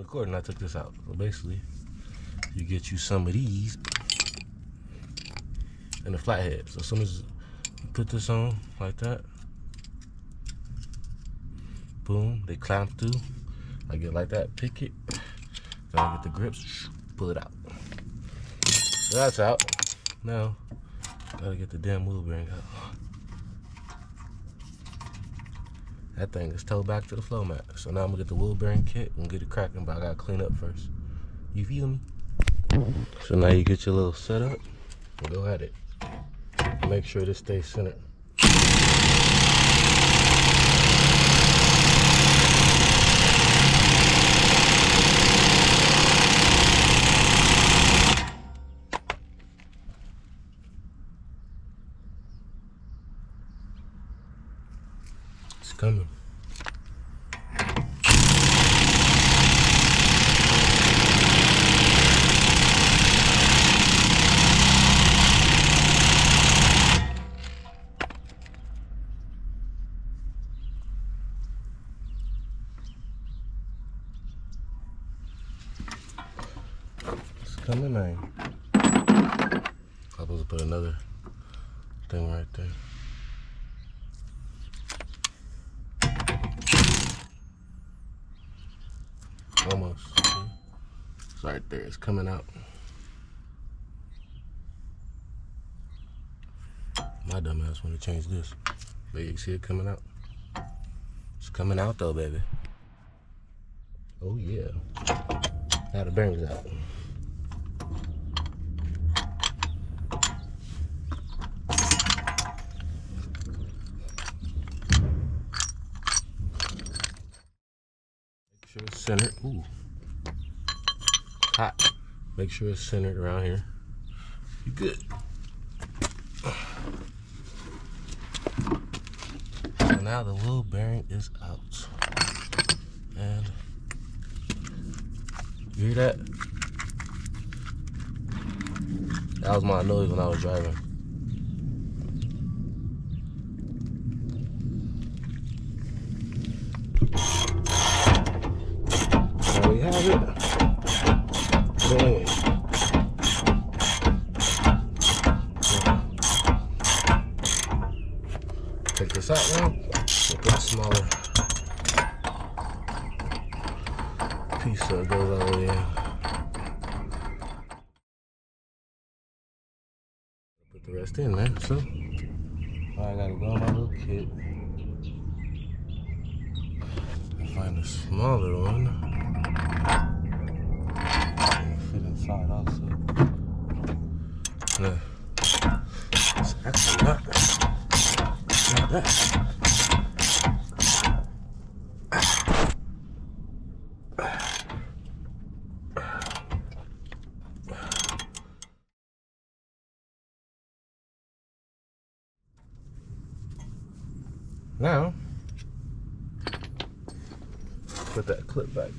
recording, I took this out. So basically, you get you some of these and a flathead. So as soon as you put this on like that, boom, they clamp through. I get like that, pick it, then I get the grips, pull it out. So that's out. Now, gotta get the damn wheel bearing out. That thing is towed back to the flow mat. So now I'm gonna get the wheel bearing kit and get it cracking, but I gotta clean up first. You feel me? So now you get your little setup and go at it. Make sure this stays centered. It's coming. It's coming, man. I'm supposed to put another thing right there. Almost. It's right there. It's coming out. My dumb ass want to change this. But you see it coming out? It's coming out though, baby. Oh yeah. Now the bearing's out. Make sure it's centered. Ooh. Hot. Make sure it's centered around here. You good. So now the wheel bearing is out. And you hear that? That was my noise when I was driving. There we have it. Boom. Take this out now. We'll put a smaller piece so it goes all the way in. Put the rest in, man. So, I gotta go on my little kit and find a smaller one. And fit inside also. No, it's actually not that. Now, put that clip back.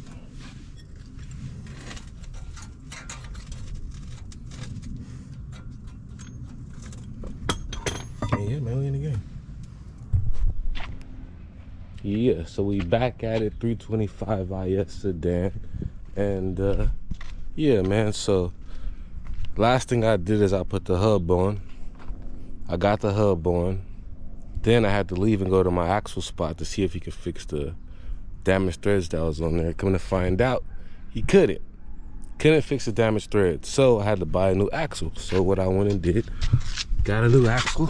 Yeah, man, we in the game. Yeah, so we back at it, 325 IS sedan. And yeah, man, so last thing I did is I put the hub on. I got the hub on. Then I had to leave and go to my axle spot to see if he could fix the damaged threads that was on there. Coming to find out, he couldn't fix the damaged threads. So I had to buy a new axle. So what I went and did, got a new axle.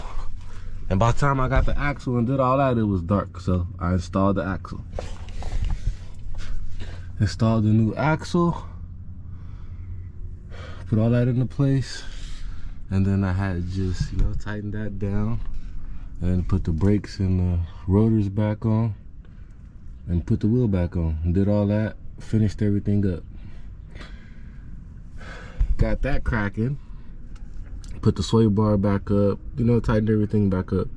And by the time I got the axle and did all that, it was dark. So I installed the axle. Installed the new axle. Put all that into place. And then I had to just, tighten that down. And put the brakes and the rotors back on. And put the wheel back on. And did all that. Finished everything up. Got that cracking. Put the sway bar back up. Tightened everything back up.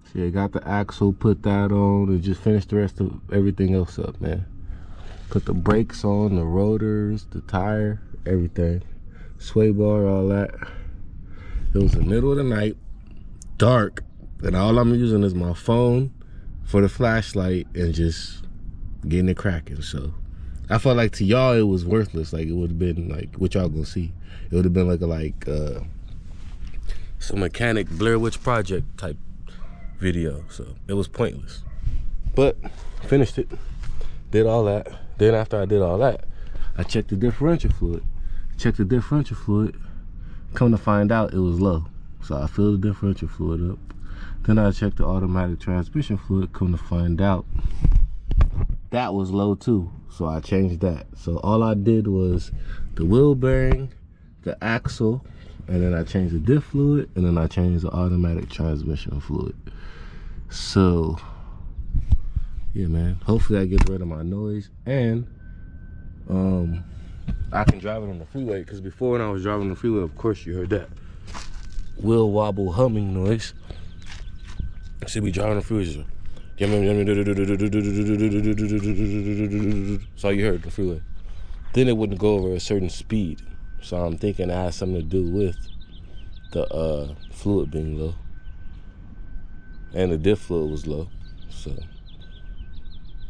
So yeah, got the axle, put that on, and just finished the rest of everything else up, man. Put the brakes on, the rotors, the tire, everything. Sway bar, all that. It was the middle of the night, dark, and all I'm using is my phone, for the flashlight and just getting it cracking. So I felt like to y'all it was worthless. Like it would have been like what y'all gonna see. It would have been like some mechanic Blair Witch Project type video. So it was pointless. But finished it, did all that. Then after I did all that, I checked the differential fluid. Come to find out it was low. So I filled the differential fluid up. Then I checked the automatic transmission fluid. Come to find out that was low too. So I changed that. So all I did was the wheel bearing, the axle, and then I changed the diff fluid, and then I changed the automatic transmission fluid. So yeah, man, hopefully that gets rid of my noise, and I can drive it on the freeway, because before when I was driving on the freeway, of course you heard that wheel wobble humming noise. I should be driving on the freeway. That's all you heard, the freeway. Then it wouldn't go over a certain speed. So I'm thinking it has something to do with the fluid being low. And the diff fluid was low. So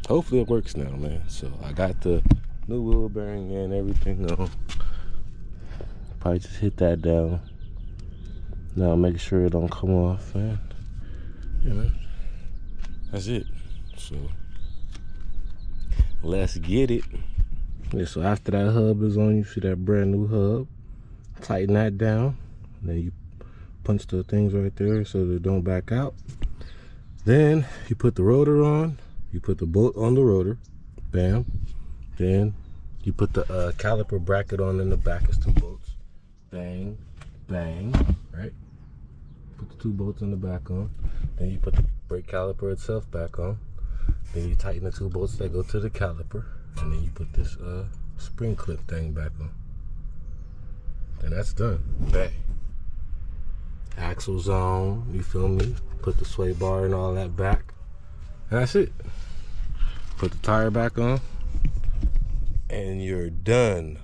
hopefully it works now, man. So I got the new wheel bearing and everything on. Probably just hit that down. Now make sure it don't come off, man. Yeah, man. That's it. So let's get it. Yeah, so after that hub is on, you see that brand new hub. Tighten that down. Then you punch the things right there so they don't back out. Then you put the rotor on. You put the bolt on the rotor. Bam. Then you put the caliper bracket on in the back. It's 2 bolts. Bang, bang, right? Put the 2 bolts in the back on. Then you put the brake caliper itself back on. Then you tighten the 2 bolts that go to the caliper. And then you put this spring clip thing back on. And that's done. Bang. Axle's on, you feel me? Put the sway bar and all that back. And that's it. Put the tire back on. And you're done.